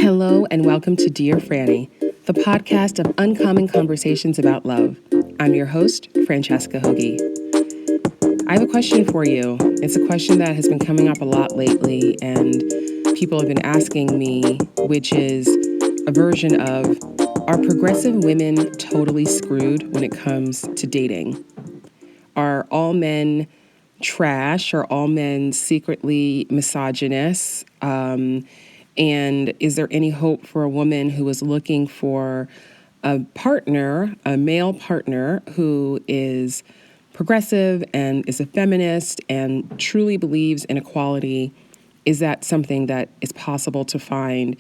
Hello and welcome to Dear Franny, the podcast of uncommon conversations about love. I'm your host, Francesca Hogi. I have a question for you. It's a question that has been coming up a lot lately, and people have been asking me, which is a version of, are progressive women totally screwed when it comes to dating? Are all men trash? Are all men secretly misogynist? And is there any hope for a woman who is looking for a partner, a male partner who is progressive and is a feminist and truly believes in equality? Is that something that is possible to find?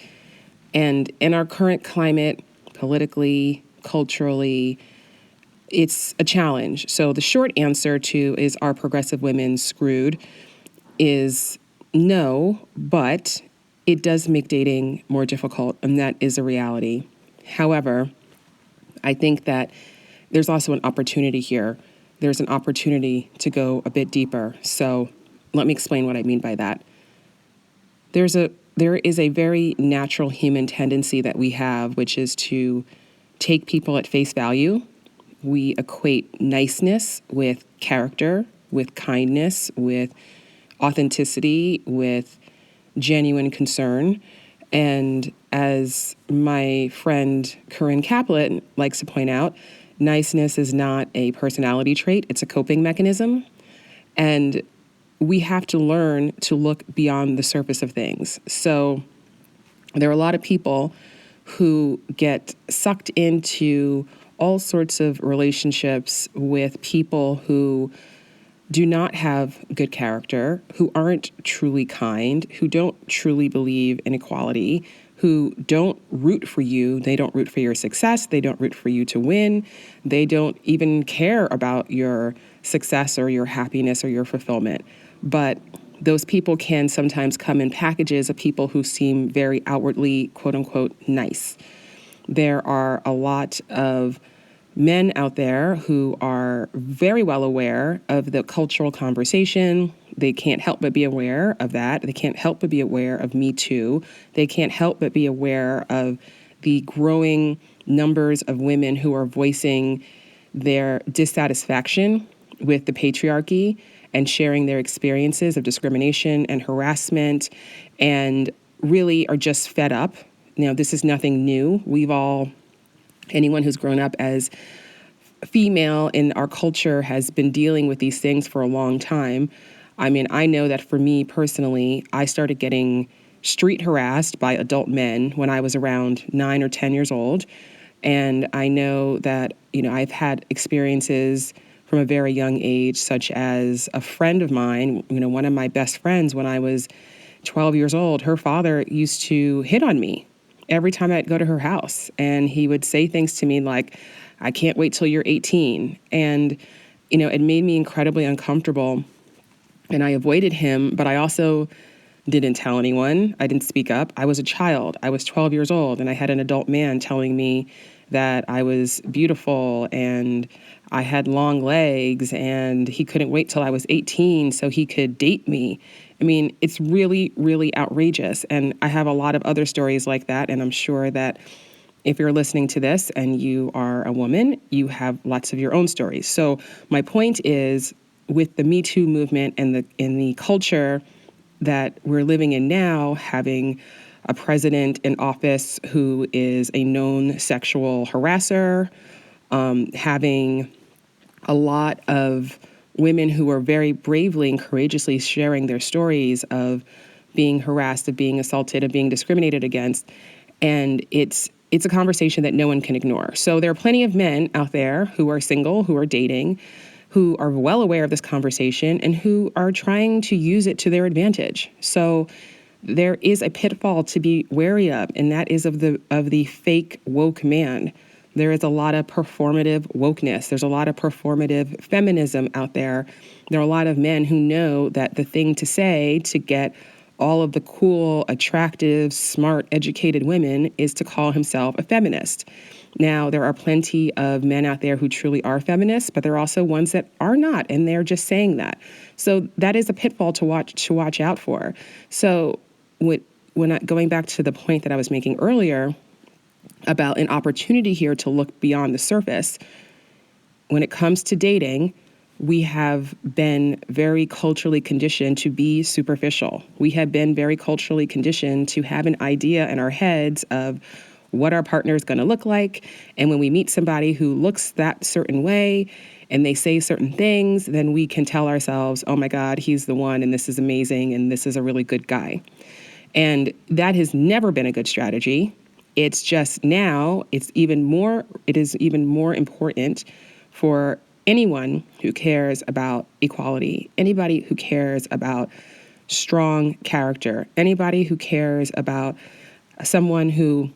And in our current climate, politically, culturally, it's a challenge. So the short answer to is, are progressive women screwed, is no, but it does make dating more difficult, and that is a reality. However, I think that there's also an opportunity here. There's an opportunity to go a bit deeper. So let me explain what I mean by that. There is a very natural human tendency that we have, which is to take people at face value. We equate niceness with character, with kindness, with authenticity, with genuine concern. And as my friend Corinne Kaplan likes to point out, niceness is not a personality trait, it's a coping mechanism. And we have to learn to look beyond the surface of things. So there are a lot of people who get sucked into all sorts of relationships with people who do not have good character, who aren't truly kind, who don't truly believe in equality, who don't root for you. They don't root for your success. They don't root for you to win. They don't even care about your success or your happiness or your fulfillment. But those people can sometimes come in packages of people who seem very outwardly, quote unquote, nice. There are a lot of men out there who are very well aware of the cultural conversation. They can't help but be aware of that. They can't help but be aware of Me Too. They can't help but be aware of the growing numbers of women who are voicing their dissatisfaction with the patriarchy and sharing their experiences of discrimination and harassment, and really are just fed up. Now, this is nothing new. Anyone who's grown up as female in our culture has been dealing with these things for a long time. I mean, I know that for me personally, I started getting street harassed by adult men when I was around 9 or 10 years old. And I know that, I've had experiences from a very young age, such as a friend of mine, one of my best friends when I was 12 years old, her father used to hit on me every time I'd go to her house. And he would say things to me like, I can't wait till you're 18. And, it made me incredibly uncomfortable. And I avoided him, but I also didn't tell anyone. I didn't speak up. I was a child. I was 12 years old, and I had an adult man telling me that I was beautiful and I had long legs, and he couldn't wait till I was 18 so he could date me. I mean, it's really, really outrageous. And I have a lot of other stories like that. And I'm sure that if you're listening to this and you are a woman, you have lots of your own stories. So my point is, with the Me Too movement and in the culture that we're living in now, having a president in office who is a known sexual harasser, having a lot of women who are very bravely and courageously sharing their stories of being harassed, of being assaulted, of being discriminated against. And it's a conversation that no one can ignore. So there are plenty of men out there who are single, who are dating, who are well aware of this conversation and who are trying to use it to their advantage. So there is a pitfall to be wary of, and that is of the fake woke man. There is a lot of performative wokeness. There's a lot of performative feminism out there. There are a lot of men who know that the thing to say to get all of the cool, attractive, smart, educated women is to call himself a feminist. Now, there are plenty of men out there who truly are feminists, but there are also ones that are not, and they're just saying that. So that is a pitfall to watch out for. So going back to the point that I was making earlier about an opportunity here to look beyond the surface, when it comes to dating, we have been very culturally conditioned to be superficial. We have been very culturally conditioned to have an idea in our heads of what our partner is going to look like. And when we meet somebody who looks that certain way and they say certain things, then we can tell ourselves, oh my God, he's the one, and this is amazing, and this is a really good guy. And that has never been a good strategy. It's just now, it is even more important for anyone who cares about equality, anybody who cares about strong character, anybody who cares about someone who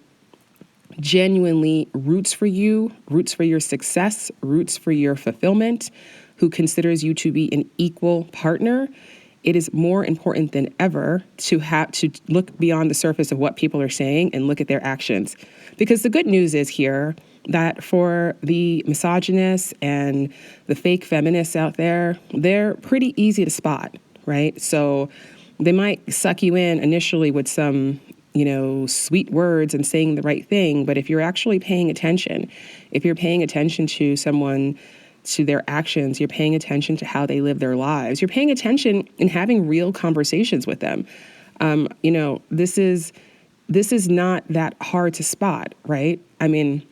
genuinely roots for you, roots for your success, roots for your fulfillment, who considers you to be an equal partner. It is more important than ever to have to look beyond the surface of what people are saying and look at their actions. Because the good news is here that for the misogynists and the fake feminists out there, they're pretty easy to spot, right? So they might suck you in initially with some, sweet words and saying the right thing. But if you're actually paying attention, if you're paying attention to someone, to their actions, you're paying attention to how they live their lives, you're paying attention and having real conversations with them. This is not that hard to spot, right? I mean,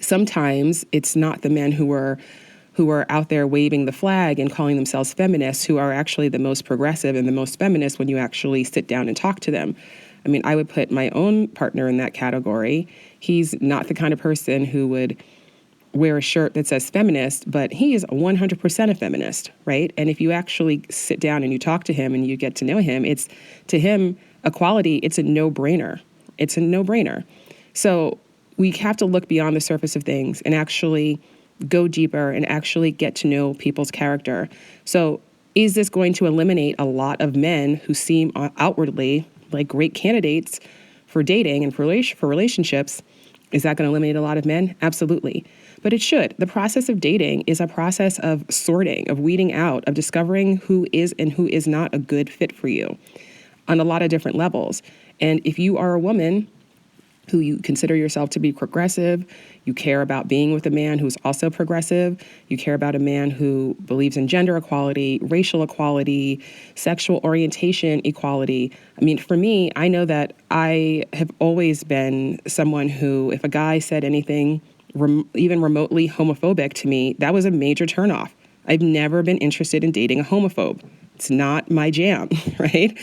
sometimes it's not the men who are out there waving the flag and calling themselves feminists who are actually the most progressive and the most feminist when you actually sit down and talk to them. I mean, I would put my own partner in that category. He's not the kind of person who would wear a shirt that says feminist, but he is 100% a feminist, right? And if you actually sit down and you talk to him and you get to know him, it's, to him, equality, it's a no-brainer. It's a no-brainer. So we have to look beyond the surface of things and actually go deeper and actually get to know people's character. So is this going to eliminate a lot of men who seem outwardly like great candidates for dating and for relationships? Is that going to eliminate a lot of men? Absolutely. But it should. The process of dating is a process of sorting, of weeding out, of discovering who is and who is not a good fit for you on a lot of different levels. And if you are a woman who you consider yourself to be progressive, you care about being with a man who's also progressive, you care about a man who believes in gender equality, racial equality, sexual orientation equality. I mean, for me, I know that I have always been someone who, if a guy said anything even remotely homophobic to me, that was a major turnoff. I've never been interested in dating a homophobe. It's not my jam, right?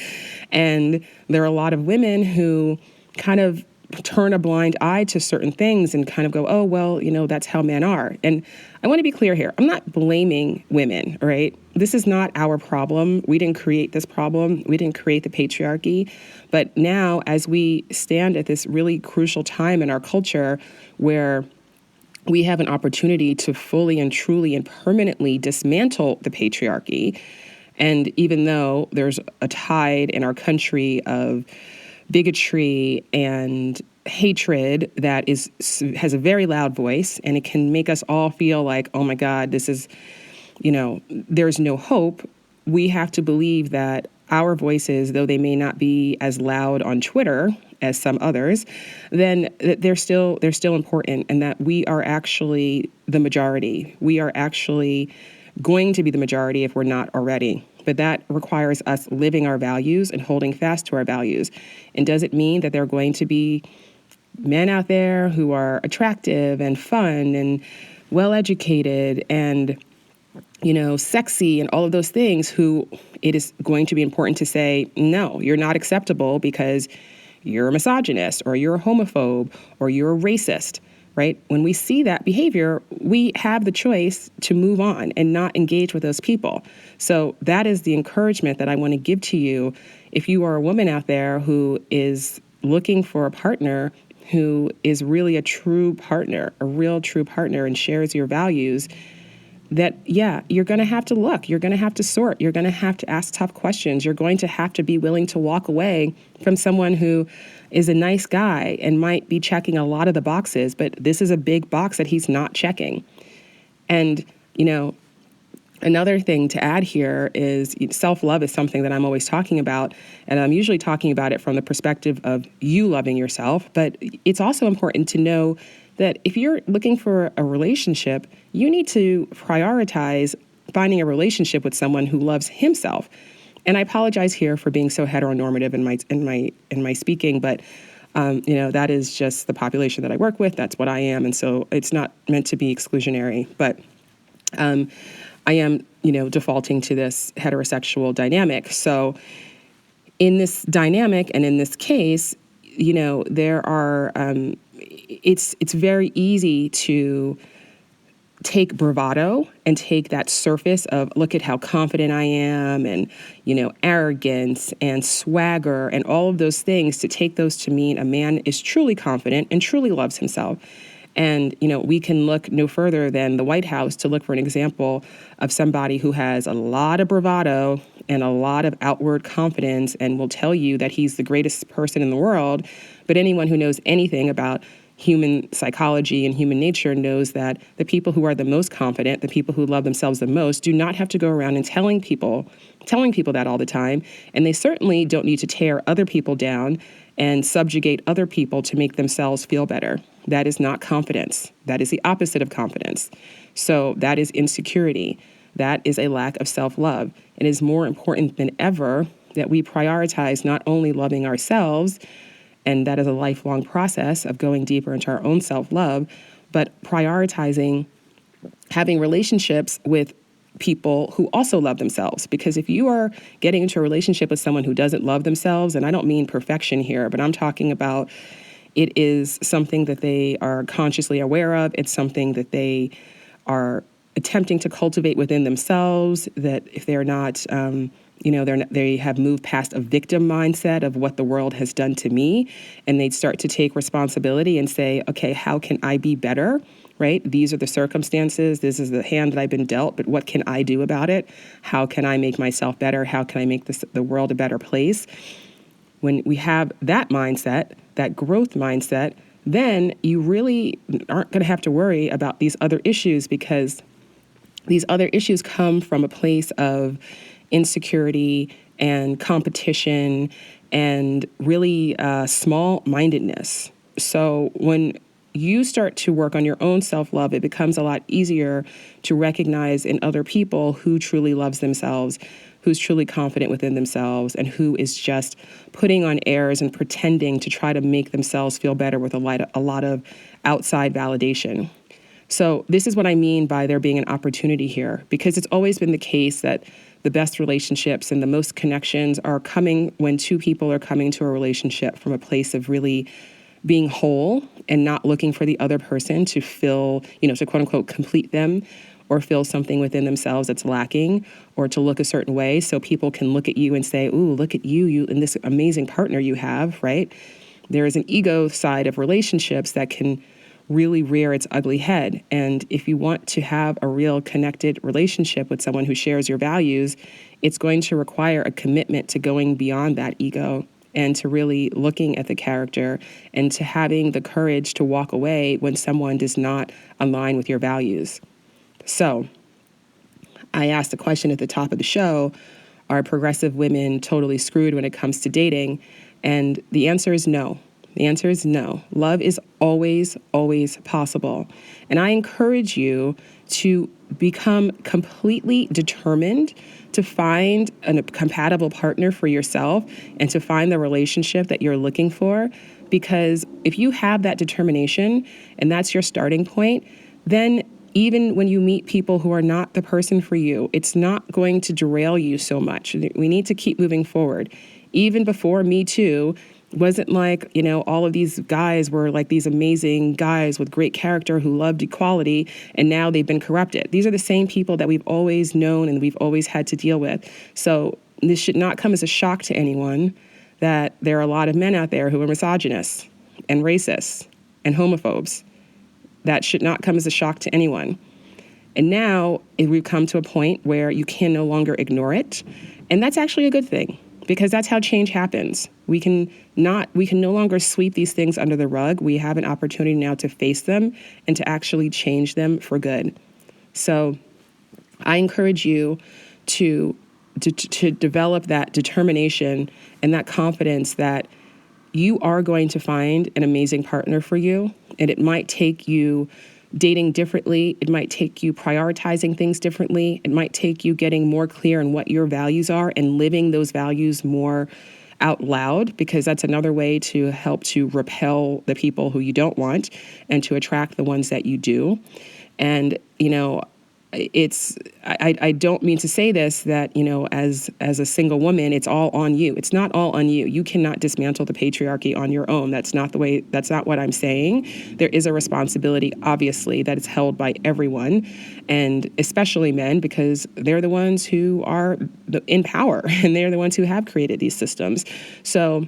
And there are a lot of women who kind of turn a blind eye to certain things and kind of go, oh, well, that's how men are. And I want to be clear here. I'm not blaming women, right? This is not our problem. We didn't create this problem. We didn't create the patriarchy. But now, as we stand at this really crucial time in our culture where we have an opportunity to fully and truly and permanently dismantle the patriarchy, and even though there's a tide in our country of bigotry and hatred that has a very loud voice, and it can make us all feel like, oh my God, this is, there's no hope. We have to believe that our voices, though they may not be as loud on Twitter as some others, then they're still important, and that we are actually the majority. We are actually going to be the majority if we're not already. But that requires us living our values and holding fast to our values. And does it mean that there are going to be men out there who are attractive and fun and well-educated and, sexy and all of those things, who it is going to be important to say, no, you're not acceptable because you're a misogynist or you're a homophobe or you're a racist, right? When we see that behavior, we have the choice to move on and not engage with those people. So that is the encouragement that I want to give to you. If you are a woman out there who is looking for a partner who is really a true partner, a real true partner, and shares your values, that, yeah, you're going to have to look. You're going to have to sort. You're going to have to ask tough questions. You're going to have to be willing to walk away from someone who is a nice guy and might be checking a lot of the boxes, but this is a big box that he's not checking. And, Another thing to add here is self-love is something that I'm always talking about, and I'm usually talking about it from the perspective of you loving yourself. But it's also important to know that if you're looking for a relationship, you need to prioritize finding a relationship with someone who loves himself. And I apologize here for being so heteronormative in my speaking, but that is just the population that I work with. That's what I am, and so it's not meant to be exclusionary, but I am, defaulting to this heterosexual dynamic. So in this dynamic and in this case, there are, it's very easy to take bravado and take that surface of, look at how confident I am, and, arrogance and swagger and all of those things, to take those to mean a man is truly confident and truly loves himself. And, we can look no further than the White House to look for an example of somebody who has a lot of bravado and a lot of outward confidence and will tell you that he's the greatest person in the world. But anyone who knows anything about human psychology and human nature knows that the people who are the most confident, the people who love themselves the most, do not have to go around and telling people that all the time. And they certainly don't need to tear other people down and subjugate other people to make themselves feel better. That is not confidence. That is the opposite of confidence. So that is insecurity. That is a lack of self-love. It is more important than ever that we prioritize not only loving ourselves, and that is a lifelong process of going deeper into our own self-love, but prioritizing having relationships with people who also love themselves. Because if you are getting into a relationship with someone who doesn't love themselves, and I don't mean perfection here, but I'm talking about it is something that they are consciously aware of. It's something that they are attempting to cultivate within themselves, that if they're not, they have moved past a victim mindset of what the world has done to me, and they'd start to take responsibility and say, okay, how can I be better? Right? These are the circumstances. This is the hand that I've been dealt, but what can I do about it? How can I make myself better? How can I make the world a better place? When we have that mindset, that growth mindset, then you really aren't going to have to worry about these other issues, because these other issues come from a place of insecurity and competition and really small-mindedness. So when you start to work on your own self-love, it becomes a lot easier to recognize in other people who truly loves themselves, who's truly confident within themselves, and who is just putting on airs and pretending to try to make themselves feel better with a lot of outside validation. So this is what I mean by there being an opportunity here, because it's always been the case that the best relationships and the most connections are coming when two people are coming to a relationship from a place of really being whole and not looking for the other person to fill, to quote unquote complete them or fill something within themselves that's lacking, or to look a certain way so people can look at you and say, ooh, look at you and this amazing partner you have, right? There is an ego side of relationships that can really rear its ugly head. And if you want to have a real connected relationship with someone who shares your values, it's going to require a commitment to going beyond that ego and to really looking at the character and to having the courage to walk away when someone does not align with your values. So I asked a question at the top of the show, are progressive women totally screwed when it comes to dating? And the answer is no. The answer is no. Love is always, always possible. And I encourage you to become completely determined to find a compatible partner for yourself and to find the relationship that you're looking for. Because if you have that determination and that's your starting point, then even when you meet people who are not the person for you, it's not going to derail you so much. We need to keep moving forward. Even before Me Too, wasn't like, all of these guys were like these amazing guys with great character who loved equality, and now they've been corrupted. These are the same people that we've always known and we've always had to deal with. So this should not come as a shock to anyone that there are a lot of men out there who are misogynists and racists and homophobes. That should not come as a shock to anyone. And now we've come to a point where you can no longer ignore it. And that's actually a good thing, because that's how change happens. We can no longer sweep these things under the rug. We have an opportunity now to face them and to actually change them for good. So I encourage you to develop that determination and that confidence that you are going to find an amazing partner for you. And it might take you dating differently. It might take you prioritizing things differently. It might take you getting more clear on what your values are and living those values more out loud, because that's another way to help to repel the people who you don't want and to attract the ones that you do. And, I don't mean to say this, that, as a single woman, it's all on you. It's not all on you. You cannot dismantle the patriarchy on your own. That's not what I'm saying. There is a responsibility, obviously, that is held by everyone, and especially men, because they're the ones who are in power and they're the ones who have created these systems. So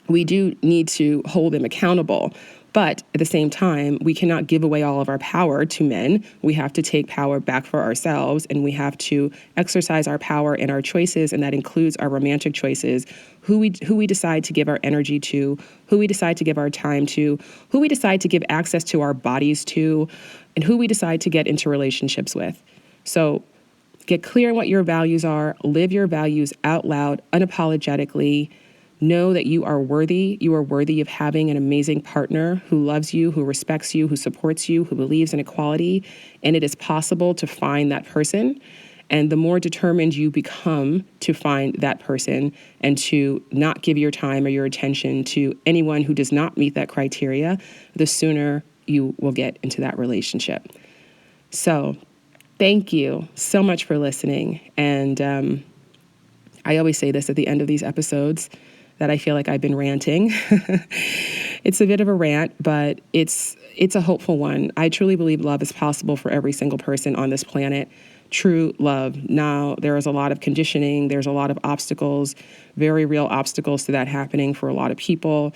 we do need to hold them accountable. But at the same time, we cannot give away all of our power to men. We have to take power back for ourselves, and we have to exercise our power in our choices, and that includes our romantic choices, who we decide to give our energy to, who we decide to give our time to, who we decide to give access to our bodies to, and who we decide to get into relationships with. So get clear on what your values are, live your values out loud, unapologetically. Know that you are worthy. You are worthy of having an amazing partner who loves you, who respects you, who supports you, who believes in equality. And it is possible to find that person. And the more determined you become to find that person and to not give your time or your attention to anyone who does not meet that criteria, the sooner you will get into that relationship. So thank you so much for listening. And I always say this at the end of these episodes, that I feel like I've been ranting. It's a bit of a rant, but it's a hopeful one. I truly believe love is possible for every single person on this planet. True love. Now, there is a lot of conditioning. There's a lot of obstacles, very real obstacles to that happening for a lot of people.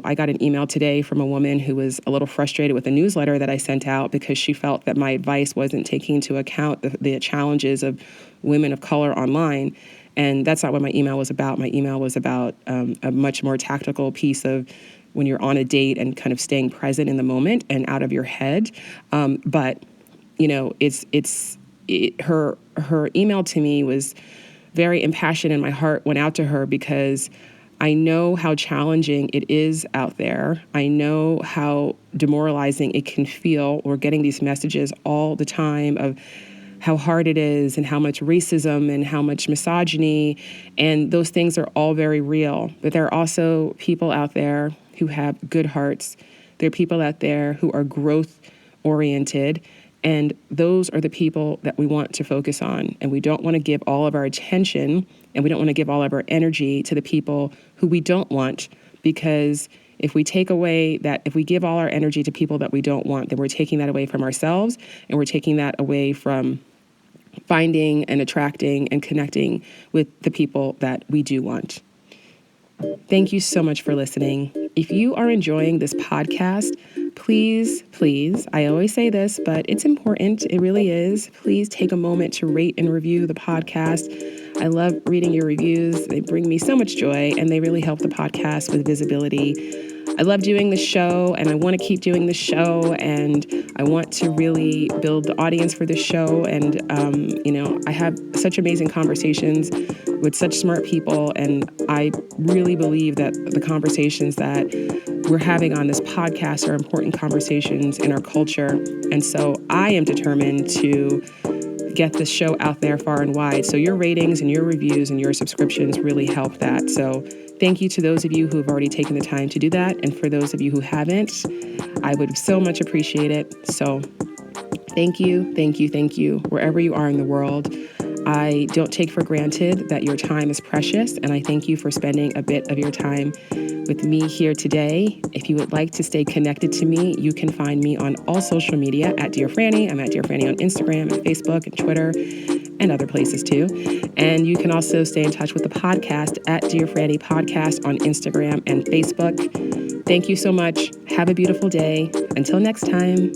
I got an email today from a woman who was a little frustrated with the newsletter that I sent out because she felt that my advice wasn't taking into account the challenges of women of color online. And that's not what my email was about. My email was about a much more tactical piece of when you're on a date and kind of staying present in the moment and out of your head. But her email to me was very impassioned, and my heart went out to her because I know how challenging it is out there. I know how demoralizing it can feel. We're getting these messages all the time of how hard it is and how much racism and how much misogyny, and those things are all very real. But there are also people out there who have good hearts. There are people out there who are growth oriented, and those are the people that we want to focus on. And we don't want to give all of our attention and we don't want to give all of our energy to the people who we don't want, because if we give all our energy to people that we don't want, then we're taking that away from ourselves, and we're taking that away from finding and attracting and connecting with the people that we do want. Thank you so much for listening. If you are enjoying this podcast, please, I always say this, but it's important. It really is. Please take a moment to rate and review the podcast. I love reading your reviews. They bring me so much joy, and they really help the podcast with visibility. I love doing the show, and I want to keep doing the show, and I want to really build the audience for this show. And, I have such amazing conversations with such smart people, and I really believe that the conversations that we're having on this podcast are important conversations in our culture. And so I am determined to get this show out there far and wide. So your ratings and your reviews and your subscriptions really help that. So thank you to those of you who have already taken the time to do that. And for those of you who haven't, I would so much appreciate it. So thank you, wherever you are in the world. I don't take for granted that your time is precious, and I thank you for spending a bit of your time with me here today. If you would like to stay connected to me, you can find me on all social media at Dear Franny. I'm at Dear Franny on Instagram and Facebook and Twitter and other places too. And you can also stay in touch with the podcast at Dear Franny Podcast on Instagram and Facebook. Thank you so much. Have a beautiful day. Until next time.